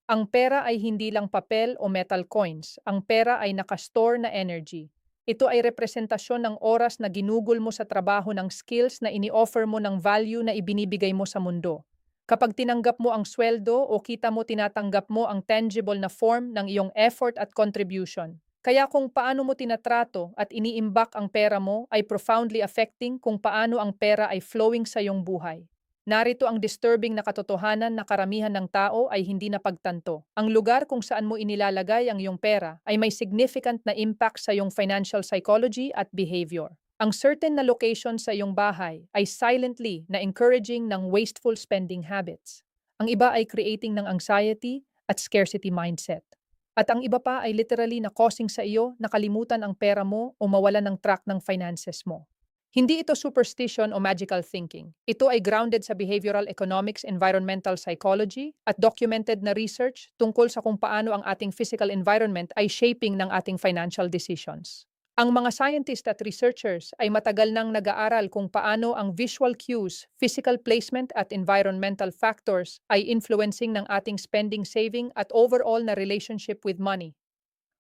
Ang pera ay hindi lang papel o metal coins. Ang pera ay nakastore na energy. Ito ay representasyon ng oras na ginugol mo sa trabaho ng skills na ini-offer mo ng value na ibinibigay mo sa mundo. Kapag tinanggap mo ang sweldo o kita mo tinatanggap mo ang tangible na form ng iyong effort at contribution. Kaya kung paano mo tinatrato at iniimbak ang pera mo ay profoundly affecting kung paano ang pera ay flowing sa iyong buhay. Narito ang disturbing na katotohanan na karamihan ng tao ay hindi napagtanto. Ang lugar kung saan mo inilalagay ang iyong pera ay may significant na impact sa iyong financial psychology at behavior. Ang certain na location sa iyong bahay ay silently na encouraging ng wasteful spending habits. Ang iba ay creating ng anxiety at scarcity mindset. At ang iba pa ay literally na causing sa iyo na kalimutan ang pera mo o mawalan ng track ng finances mo. Hindi ito superstition o magical thinking. Ito ay grounded sa behavioral economics, environmental psychology, at documented na research tungkol sa kung paano ang ating physical environment ay shaping ng ating financial decisions. Ang mga scientists at researchers ay matagal nang nag-aaral kung paano ang visual cues, physical placement at environmental factors ay influencing ng ating spending, saving at overall na relationship with money.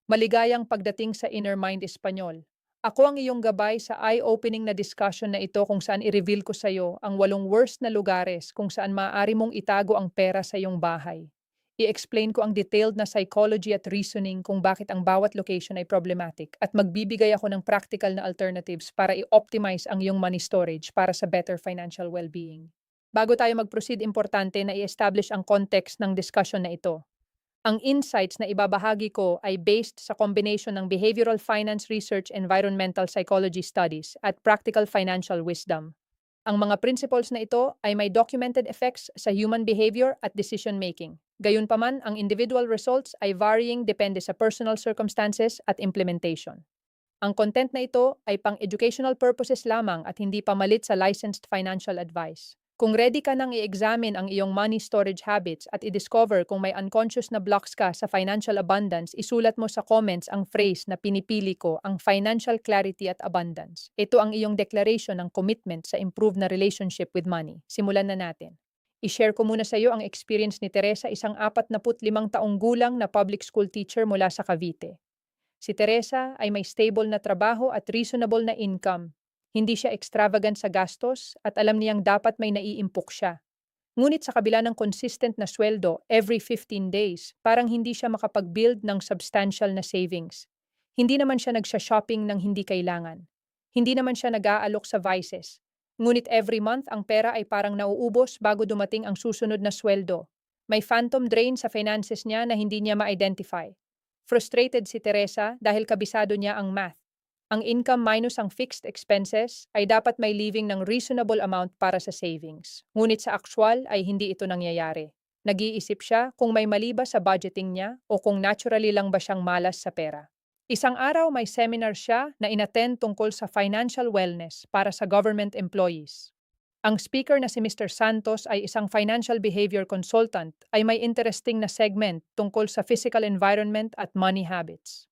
Maligayang pagdating sa Inner Mind Espanyol. Ako ang iyong gabay sa eye-opening na discussion na ito kung saan i-reveal ko sa iyo ang 8 worst na lugares kung saan maaari mong itago ang pera sa iyong bahay. I-explain ko ang detailed na psychology at reasoning kung bakit ang bawat location ay problematic at magbibigay ako ng practical na alternatives para i-optimize ang iyong money storage para sa better financial well-being. Bago tayo mag-proceed, importante na i-establish ang context ng discussion na ito. Ang insights na ibabahagi ko ay based sa combination ng behavioral finance research, environmental psychology studies, at practical financial wisdom. Ang mga principles na ito ay may documented effects sa human behavior at decision-making. Gayunpaman, ang individual results ay varying depende sa personal circumstances at implementation. Ang content na ito ay pang-educational purposes lamang at hindi pamalit sa licensed financial advice. Kung ready ka nang i-examine ang iyong money storage habits at i-discover kung may unconscious na blocks ka sa financial abundance, isulat mo sa comments ang phrase na pinipili ko, ang financial clarity at abundance. Ito ang iyong declaration ng commitment sa improved na relationship with money. Simulan na natin. I-share ko muna sa iyo ang experience ni Teresa, isang 45 taong gulang na public school teacher mula sa Cavite. Si Teresa ay may stable na trabaho at reasonable na income. Hindi siya extravagant sa gastos at alam niyang dapat may naiimpok siya. Ngunit sa kabila ng consistent na sweldo every 15 days, parang hindi siya makapag-build ng substantial na savings. Hindi naman siya nagsha-shopping ng hindi kailangan. Hindi naman siya nag-aalok sa vices. Ngunit every month ang pera ay parang nauubos bago dumating ang susunod na sweldo. May phantom drain sa finances niya na hindi niya ma-identify. Frustrated si Teresa dahil kabisado niya ang math. Ang income minus ang fixed expenses ay dapat may leaving ng reasonable amount para sa savings. Ngunit sa actual ay hindi ito nangyayari. Nag-iisip siya kung may mali ba sa budgeting niya o kung naturally lang ba siyang malas sa pera. Isang araw may seminar siya na inattend tungkol sa financial wellness para sa government employees. Ang speaker na si Mr. Santos ay isang financial behavior consultant ay may interesting na segment tungkol sa physical environment at money habits.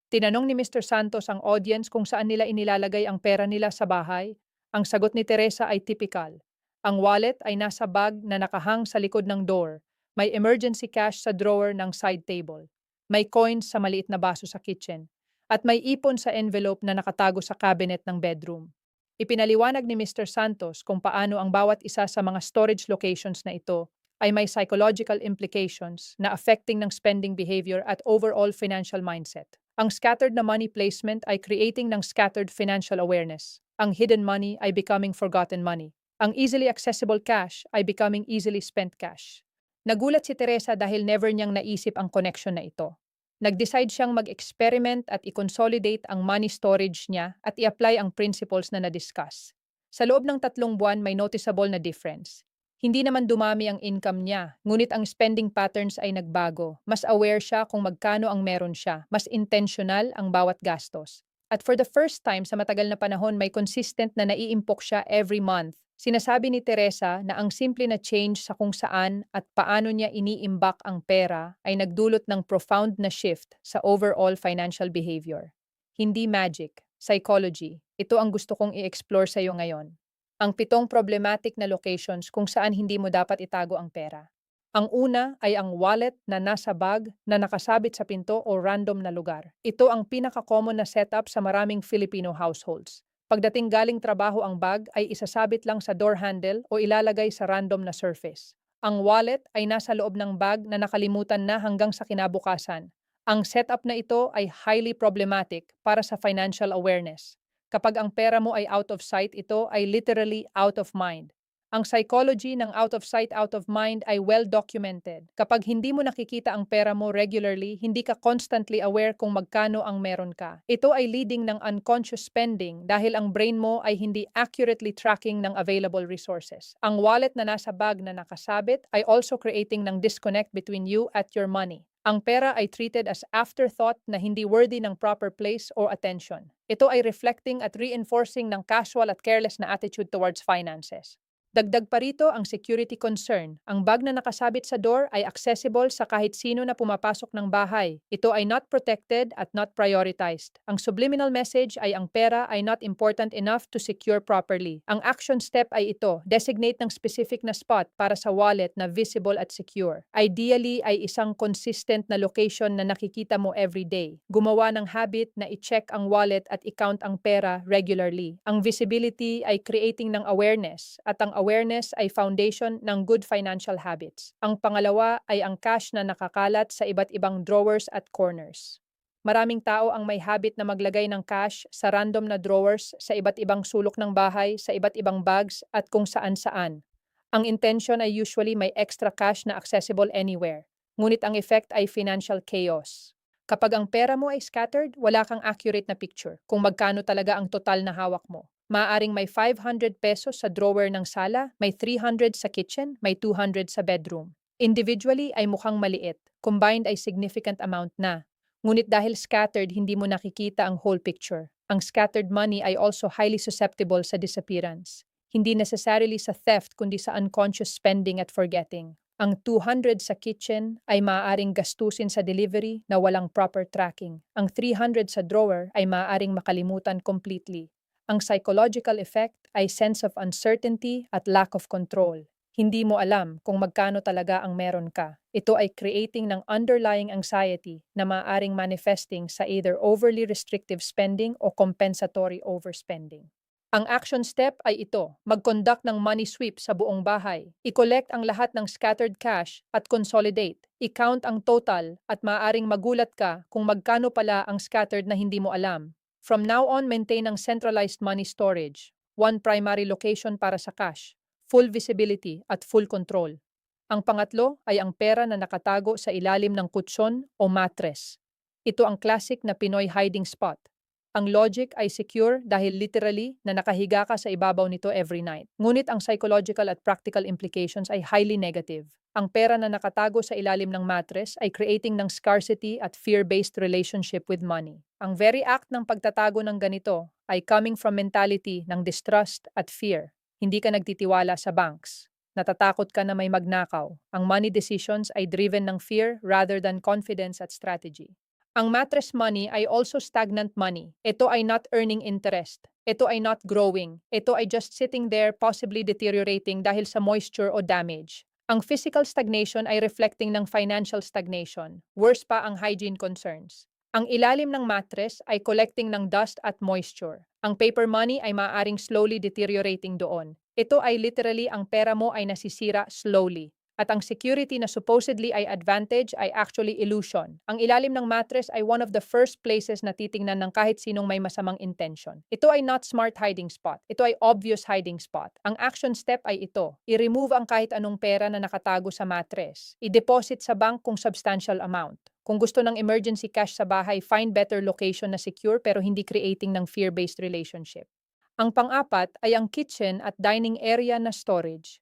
Tinanong ni Mr. Santos ang audience kung saan nila inilalagay ang pera nila sa bahay. Ang sagot ni Teresa ay typical. Ang wallet ay nasa bag na nakahang sa likod ng door. May emergency cash sa drawer ng side table. May coins sa maliit na baso sa kitchen. At may ipon sa envelope na nakatago sa cabinet ng bedroom. Ipinaliwanag ni Mr. Santos kung paano ang bawat isa sa mga storage locations na ito ay may psychological implications na affecting ng spending behavior at overall financial mindset. Ang scattered na money placement ay creating ng scattered financial awareness. Ang hidden money ay becoming forgotten money. Ang easily accessible cash ay becoming easily spent cash. Nagulat si Teresa dahil never niyang naisip ang connection na ito. Nag-decide siyang mag-experiment at i-consolidate ang money storage niya at i-apply ang principles na na-discuss. Sa loob ng 3 buwan may noticeable na difference. Hindi naman dumami ang income niya, ngunit ang spending patterns ay nagbago. Mas aware siya kung magkano ang meron siya, mas intentional ang bawat gastos. At for the first time sa matagal na panahon may consistent na naiimpok siya every month. Sinasabi ni Teresa na ang simple na change sa kung saan at paano niya iniimbak ang pera ay nagdulot ng profound na shift sa overall financial behavior. Hindi magic, psychology. Ito ang gusto kong i-explore sa iyo ngayon. Ang 7 problematic na locations kung saan hindi mo dapat itago ang pera. Ang una ay ang wallet na nasa bag na nakasabit sa pinto o random na lugar. Ito ang pinaka-common na setup sa maraming Filipino households. Pagdating galing trabaho ang bag ay isasabit lang sa door handle o ilalagay sa random na surface. Ang wallet ay nasa loob ng bag na nakalimutan na hanggang sa kinabukasan. Ang setup na ito ay highly problematic para sa financial awareness. Kapag ang pera mo ay out of sight, ito ay literally out of mind. Ang psychology ng out of sight, out of mind ay well documented. Kapag hindi mo nakikita ang pera mo regularly, hindi ka constantly aware kung magkano ang meron ka. Ito ay leading ng unconscious spending dahil ang brain mo ay hindi accurately tracking ng available resources. Ang wallet na nasa bag na nakasabit ay also creating ng disconnect between you at your money. Ang pera ay treated as afterthought na hindi worthy ng proper place or attention. Ito ay reflecting at reinforcing ng casual at careless na attitude towards finances. Dagdag pa rito ang security concern. Ang bag na nakasabit sa door ay accessible sa kahit sino na pumapasok ng bahay. Ito ay not protected at not prioritized. Ang subliminal message ay ang pera ay not important enough to secure properly. Ang action step ay ito, designate ng specific na spot para sa wallet na visible at secure. Ideally ay isang consistent na location na nakikita mo every day. Gumawa ng habit na i-check ang wallet at i-count ang pera regularly. Ang visibility ay creating ng awareness at ang awareness ay foundation ng good financial habits. Ang pangalawa ay ang cash na nakakalat sa iba't ibang drawers at corners. Maraming tao ang may habit na maglagay ng cash sa random na drawers sa iba't ibang sulok ng bahay, sa iba't ibang bags at kung saan-saan. Ang intention ay usually may extra cash na accessible anywhere. Ngunit ang effect ay financial chaos. Kapag ang pera mo ay scattered, wala kang accurate na picture kung magkano talaga ang total na hawak mo. Maaring may 500 pesos sa drawer ng sala, may 300 sa kitchen, may 200 sa bedroom. Individually ay mukhang maliit, combined ay significant amount na. Ngunit dahil scattered, hindi mo nakikita ang whole picture. Ang scattered money ay also highly susceptible sa disappearance. Hindi necessarily sa theft kundi sa unconscious spending at forgetting. Ang 200 sa kitchen ay maaaring gastusin sa delivery na walang proper tracking. Ang 300 sa drawer ay maaaring makalimutan completely. Ang psychological effect ay sense of uncertainty at lack of control. Hindi mo alam kung magkano talaga ang meron ka. Ito ay creating ng underlying anxiety na maaaring manifesting sa either overly restrictive spending o compensatory overspending. Ang action step ay ito, mag-conduct ng money sweep sa buong bahay. I-collect ang lahat ng scattered cash at consolidate. I-count ang total at maaaring magulat ka kung magkano pala ang scattered na hindi mo alam. From now on, maintain ang centralized money storage. One primary location para sa cash, full visibility at full control. Ang pangatlo ay ang pera na nakatago sa ilalim ng kutsyon o mattress. Ito ang classic na Pinoy hiding spot. Ang logic ay secure dahil literally na nakahiga ka sa ibabaw nito every night. Ngunit ang psychological at practical implications ay highly negative. Ang pera na nakatago sa ilalim ng mattress ay creating ng scarcity at fear-based relationship with money. Ang very act ng pagtatago ng ganito ay coming from mentality ng distrust at fear. Hindi ka nagtitiwala sa banks. Natatakot ka na may magnakaw. Ang money decisions ay driven ng fear rather than confidence at strategy. Ang mattress money ay also stagnant money. Ito ay not earning interest. Ito ay not growing. Ito ay just sitting there, possibly deteriorating dahil sa moisture o damage. Ang physical stagnation ay reflecting ng financial stagnation. Worse pa ang hygiene concerns. Ang ilalim ng mattress ay collecting ng dust at moisture. Ang paper money ay maaaring slowly deteriorating doon. Ito ay literally ang pera mo ay nasisira slowly. At ang security na supposedly ay advantage ay actually illusion. Ang ilalim ng mattress ay one of the first places na titingnan ng kahit sinong may masamang intention. Ito ay not smart hiding spot. Ito ay obvious hiding spot. Ang action step ay ito. I-remove ang kahit anong pera na nakatago sa mattress. I-deposit sa bank kung substantial amount. Kung gusto ng emergency cash sa bahay, find better location na secure pero hindi creating ng fear-based relationship. Ang pang-apat ay ang kitchen at dining area na storage.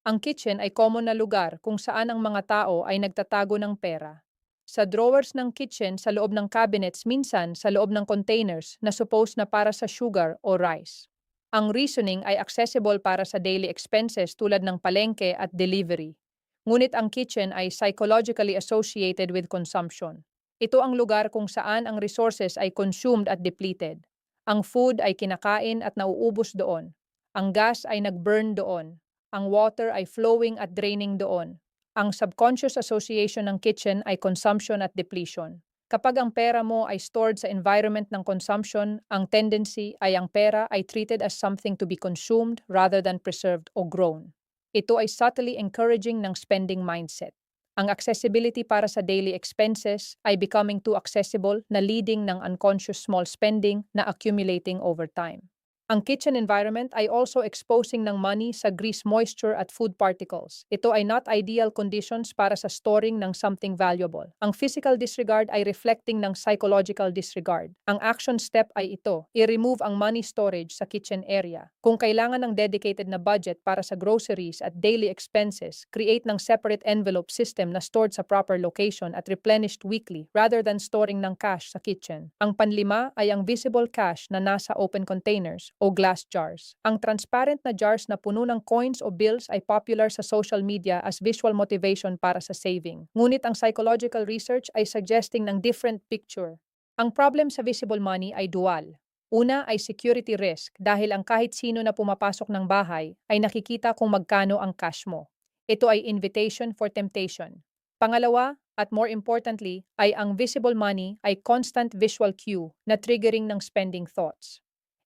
Ang kitchen ay common na lugar kung saan ang mga tao ay nagtatago ng pera. Sa drawers ng kitchen, sa loob ng cabinets, minsan sa loob ng containers na supposed na para sa sugar o rice. Ang reasoning ay accessible para sa daily expenses tulad ng palengke at delivery. Ngunit ang kitchen ay psychologically associated with consumption. Ito ang lugar kung saan ang resources ay consumed at depleted. Ang food ay kinakain at nauubos doon. Ang gas ay nag-burn doon. Ang water ay flowing at draining doon. Ang subconscious association ng kitchen ay consumption at depletion. Kapag ang pera mo ay stored sa environment ng consumption, ang tendency ay ang pera ay treated as something to be consumed rather than preserved o grown. Ito ay subtly encouraging ng spending mindset. Ang accessibility para sa daily expenses ay becoming too accessible na leading ng unconscious small spending na accumulating over time. Ang kitchen environment ay also exposing ng money sa grease moisture at food particles. Ito ay not ideal conditions para sa storing ng something valuable. Ang physical disregard ay reflecting ng psychological disregard. Ang action step ay ito, i-remove ang money storage sa kitchen area. Kung kailangan ng dedicated na budget para sa groceries at daily expenses, create ng separate envelope system na stored sa proper location at replenished weekly rather than storing ng cash sa kitchen. Ang panlima ay ang visible cash na nasa open containers o glass jars. Ang transparent na jars na puno ng coins o bills ay popular sa social media as visual motivation para sa saving. Ngunit ang psychological research ay suggesting ng different picture. Ang problem sa visible money ay dual. Una ay security risk dahil ang kahit sino na pumapasok ng bahay ay nakikita kung magkano ang cash mo. Ito ay invitation for temptation. Pangalawa, at more importantly, ay ang visible money ay constant visual cue na triggering ng spending thoughts.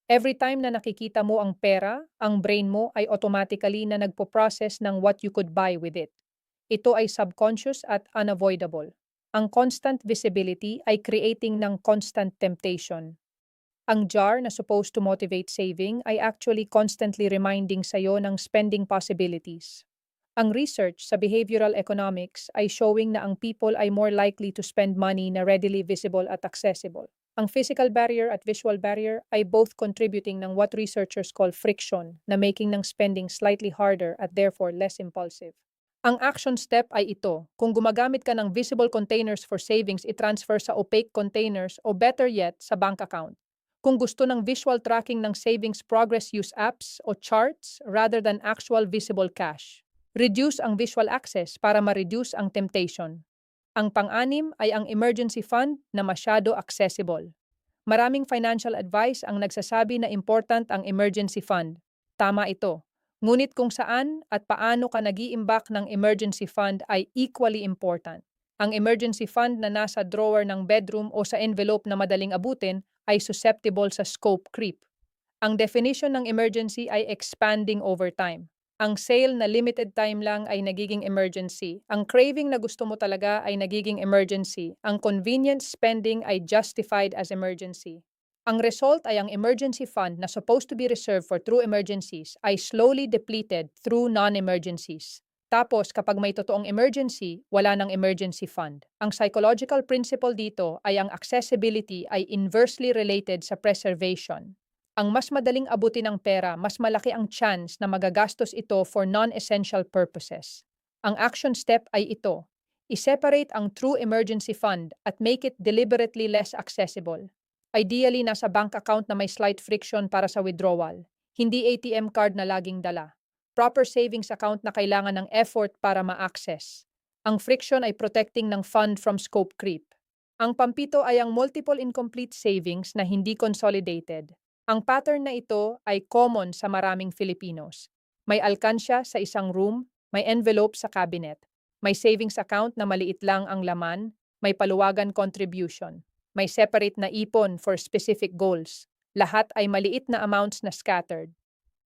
Every time na nakikita mo ang pera, ang brain mo ay automatically na nagpo-process ng what you could buy with it. Ito ay subconscious at unavoidable. Ang constant visibility ay creating ng constant temptation. Ang jar na supposed to motivate saving ay actually constantly reminding sa'yo ng spending possibilities. Ang research sa behavioral economics ay showing na ang people ay more likely to spend money na readily visible at accessible. Ang physical barrier at visual barrier ay both contributing ng what researchers call friction na making ng spending slightly harder at therefore less impulsive. Ang action step ay ito. Kung gumagamit ka ng visible containers for savings, i-transfer sa opaque containers o better yet, sa bank account. Kung gusto ng visual tracking ng savings progress, use apps o charts rather than actual visible cash. Reduce ang visual access para ma-reduce ang temptation. Ang pang-anim ay ang emergency fund na masyado accessible. Maraming financial advice ang nagsasabi na important ang emergency fund. Tama ito. Ngunit kung saan at paano ka nag-iimbak ng emergency fund ay equally important. Ang emergency fund na nasa drawer ng bedroom o sa envelope na madaling abutin ay susceptible sa scope creep. Ang definition ng emergency ay expanding over time. Ang sale na limited time lang ay nagiging emergency. Ang craving na gusto mo talaga ay nagiging emergency. Ang convenience spending ay justified as emergency. Ang result ay ang emergency fund na supposed to be reserved for true emergencies ay slowly depleted through non-emergencies. Tapos kapag may totoong emergency, wala ng emergency fund. Ang psychological principle dito ay ang accessibility ay inversely related sa preservation. Ang mas madaling abutin ng pera, mas malaki ang chance na magagastos ito for non-essential purposes. Ang action step ay ito. I-separate ang true emergency fund at make it deliberately less accessible. Ideally, nasa bank account na may slight friction para sa withdrawal. Hindi ATM card na laging dala. Proper savings account na kailangan ng effort para ma-access. Ang friction ay protecting ng fund from scope creep. Ang pampito ay ang multiple incomplete savings na hindi consolidated. Ang pattern na ito ay common sa maraming Filipinos. May alkansya sa isang room, may envelope sa cabinet, may savings account na maliit lang ang laman, may paluwagan contribution, may separate na ipon for specific goals. Lahat ay maliit na amounts na scattered.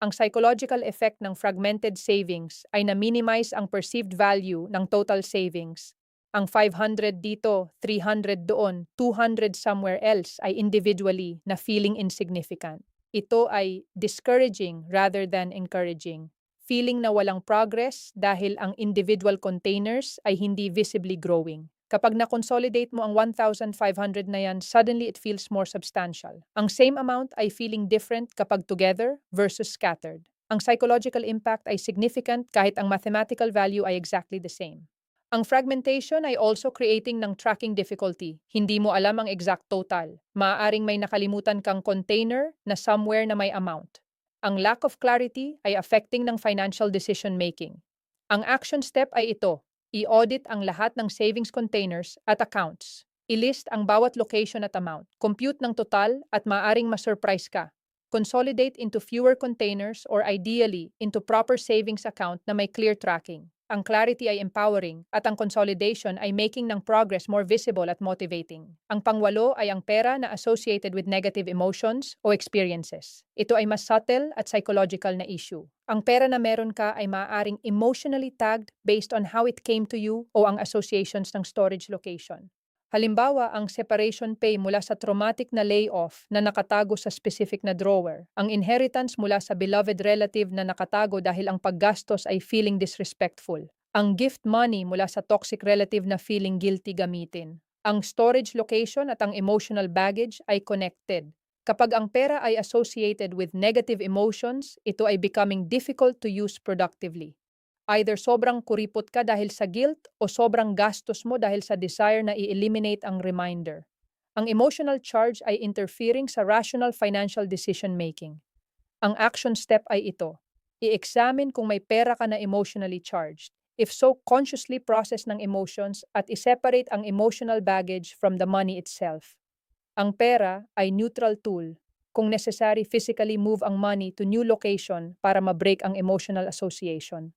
Ang psychological effect ng fragmented savings ay na-minimize ang perceived value ng total savings. Ang 500 dito, 300 doon, 200 somewhere else ay individually na feeling insignificant. Ito ay discouraging rather than encouraging. Feeling na walang progress dahil ang individual containers ay hindi visibly growing. Kapag na-consolidate mo ang 1,500 na yan, suddenly it feels more substantial. Ang same amount ay feeling different kapag together versus scattered. Ang psychological impact ay significant kahit ang mathematical value ay exactly the same. Ang fragmentation ay also creating ng tracking difficulty. Hindi mo alam ang exact total. Maaaring may nakalimutan kang container na somewhere na may amount. Ang lack of clarity ay affecting ng financial decision making. Ang action step ay ito. I-audit ang lahat ng savings containers at accounts. I-list ang bawat location at amount. Compute ng total at maaaring ma-surprise ka. Consolidate into fewer containers or ideally into proper savings account na may clear tracking. ang clarity ay empowering, at ang consolidation ay making ng progress more visible at motivating. Ang pangwalo ay ang pera na associated with negative emotions o experiences. Ito ay mas subtle at psychological na issue. Ang pera na meron ka ay maaaring emotionally tagged based on how it came to you o ang associations ng storage location. Halimbawa, ang separation pay mula sa traumatic na layoff na nakatago sa specific na drawer. Ang inheritance mula sa beloved relative na nakatago dahil ang paggastos ay feeling disrespectful. Ang gift money mula sa toxic relative na feeling guilty gamitin. Ang storage location at ang emotional baggage ay connected. Kapag ang pera ay associated with negative emotions, ito ay becoming difficult to use productively. Either sobrang kuripot ka dahil sa guilt o sobrang gastos mo dahil sa desire na i-eliminate ang reminder. Ang emotional charge ay interfering sa rational financial decision making. Ang action step ay ito. I-examine kung may pera ka na emotionally charged. If so, consciously process ng emotions at i-separate ang emotional baggage from the money itself. Ang pera ay neutral tool. Kung necessary, physically move ang money to new location para ma-break ang emotional association.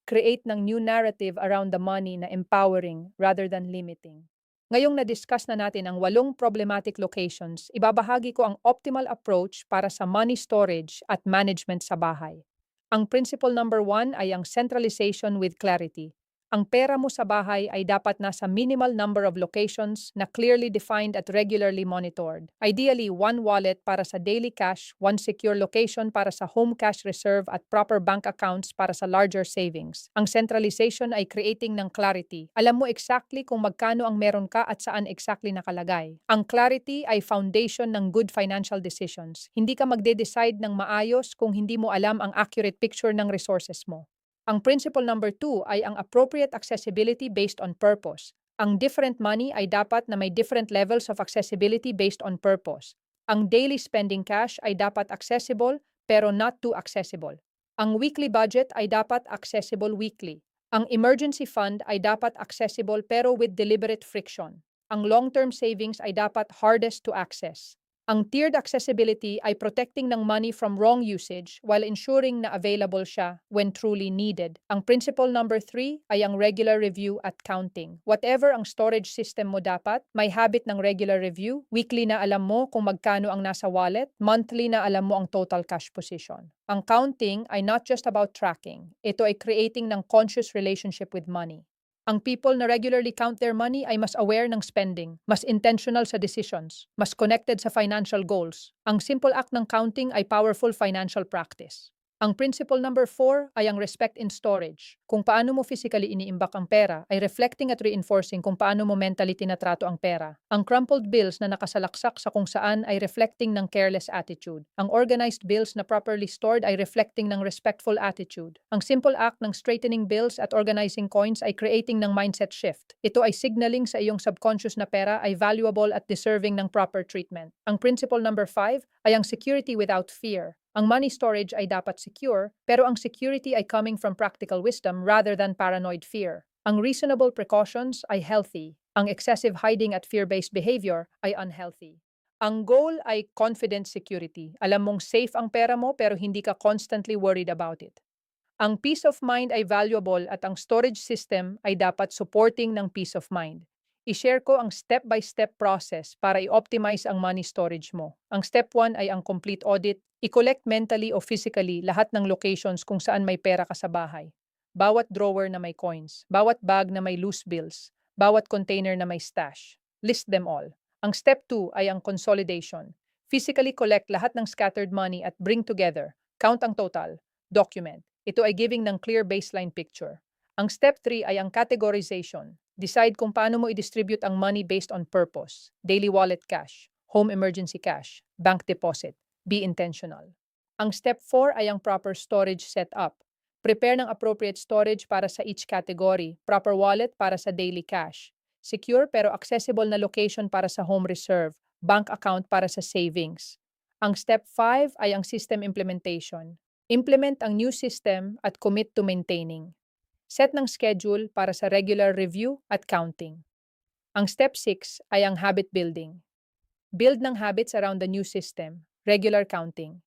Create ng new narrative around the money na empowering rather than limiting. Ngayong na-discuss na natin ang 8 problematic locations, ibabahagi ko ang optimal approach para sa money storage at management sa bahay. Ang principle number 1 ay ang centralization with clarity. Ang pera mo sa bahay ay dapat nasa minimal number of locations na clearly defined at regularly monitored. Ideally, one wallet para sa daily cash, one secure location para sa home cash reserve at proper bank accounts para sa larger savings. Ang centralization ay creating ng clarity. Alam mo exactly kung magkano ang meron ka at saan exactly nakalagay. Ang clarity ay foundation ng good financial decisions. Hindi ka magde-decide ng maayos kung hindi mo alam ang accurate picture ng resources mo. Ang principle number 2 ay ang appropriate accessibility based on purpose. Ang different money ay dapat na may different levels of accessibility based on purpose. Ang daily spending cash ay dapat accessible pero not too accessible. Ang weekly budget ay dapat accessible weekly. Ang emergency fund ay dapat accessible pero with deliberate friction. Ang long-term savings ay dapat hardest to access. Ang tiered accessibility ay protecting ng money from wrong usage while ensuring na available siya when truly needed. Ang principle number 3 ay ang regular review at counting. Whatever ang storage system mo dapat, may habit ng regular review, weekly na alam mo kung magkano ang nasa wallet, monthly na alam mo ang total cash position. Ang counting ay not just about tracking. Ito ay creating ng conscious relationship with money. Ang people na regularly count their money ay mas aware ng spending, mas intentional sa decisions, mas connected sa financial goals. Ang simple act ng counting ay powerful financial practice. Ang principle number 4 ay ang respect in storage. Kung paano mo physically iniimbak ang pera ay reflecting at reinforcing kung paano mo mentally tinatrato ang pera. Ang crumpled bills na nakasalaksak sa kung saan ay reflecting ng careless attitude. Ang organized bills na properly stored ay reflecting ng respectful attitude. Ang simple act ng straightening bills at organizing coins ay creating ng mindset shift. Ito ay signaling sa iyong subconscious na pera ay valuable at deserving ng proper treatment. Ang principle number 5 ay ang security without fear. Ang money storage ay dapat secure, pero ang security ay coming from practical wisdom rather than paranoid fear. Ang reasonable precautions ay healthy. Ang excessive hiding at fear-based behavior ay unhealthy. Ang goal ay confident security. Alam mong safe ang pera mo pero hindi ka constantly worried about it. Ang peace of mind ay valuable at ang storage system ay dapat supporting ng peace of mind. I-share ko ang step-by-step process para i-optimize ang money storage mo. Ang step 1 ay ang complete audit. I-collect mentally o physically lahat ng locations kung saan may pera ka sa bahay. Bawat drawer na may coins, bawat bag na may loose bills, bawat container na may stash. List them all. Ang step 2 ay ang consolidation. Physically collect lahat ng scattered money at bring together. Count ang total. Document. Ito ay giving ng clear baseline picture. Ang step 3 ay ang categorization. Decide kung paano mo i-distribute ang money based on purpose. Daily wallet cash, home emergency cash, bank deposit. Be intentional. Ang step 4 ay ang proper storage setup. Prepare ng appropriate storage para sa each category. Proper wallet para sa daily cash. Secure pero accessible na location para sa home reserve. Bank account para sa savings. Ang step 5 ay ang system implementation. Implement ang new system at commit to maintaining. Set ng schedule para sa regular review at counting. Ang step 6 ay ang habit building. Build ng habits around the new system, regular counting,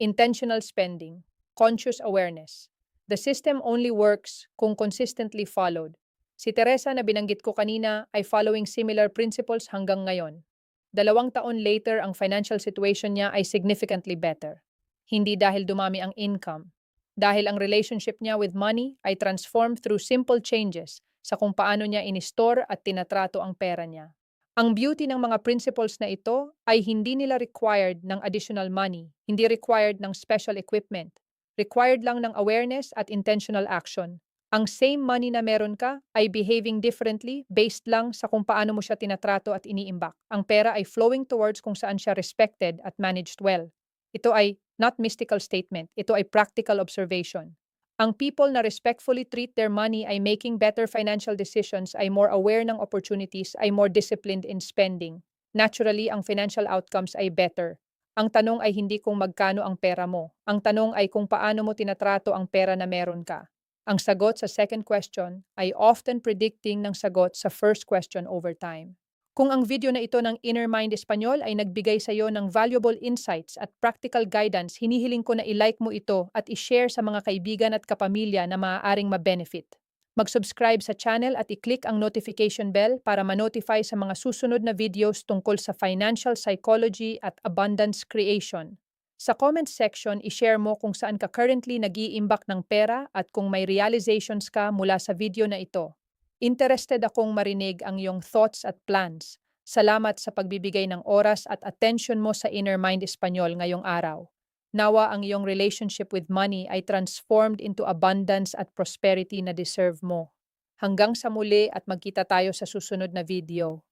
intentional spending, conscious awareness. The system only works kung consistently followed. Si Teresa na binanggit ko kanina ay following similar principles hanggang ngayon. 2 taon later, ang financial situation niya ay significantly better. Hindi dahil dumami ang income. Dahil ang relationship niya with money ay transformed through simple changes sa kung paano niya in-store at tinatrato ang pera niya. Ang beauty ng mga principles na ito ay hindi nila required ng additional money, hindi required ng special equipment, required lang ng awareness at intentional action. Ang same money na meron ka ay behaving differently based lang sa kung paano mo siya tinatrato at iniimbak. Ang pera ay flowing towards kung saan siya respected at managed well. Ito ay not mystical statement, ito ay practical observation. Ang people na respectfully treat their money ay making better financial decisions, ay more aware ng opportunities, ay more disciplined in spending. Naturally, ang financial outcomes ay better. Ang tanong ay hindi kung magkano ang pera mo. Ang tanong ay kung paano mo tinatrato ang pera na meron ka. Ang sagot sa second question ay often predicting ng sagot sa first question over time. Kung ang video na ito ng Inner Mind Espanyol ay nagbigay sa iyo ng valuable insights at practical guidance, hinihiling ko na i-like mo ito at i-share sa mga kaibigan at kapamilya na maaaring ma-benefit. Mag-subscribe sa channel at i-click ang notification bell para ma-notify sa mga susunod na videos tungkol sa financial psychology at abundance creation. Sa comment section, i-share mo kung saan ka currently nag-iimbak ng pera at kung may realizations ka mula sa video na ito. Interested akong marinig ang iyong thoughts at plans. Salamat sa pagbibigay ng oras at attention mo sa Inner Mind Espanyol ngayong araw. Nawa ang iyong relationship with money ay transformed into abundance at prosperity na deserve mo. Hanggang sa muli at magkita tayo sa susunod na video.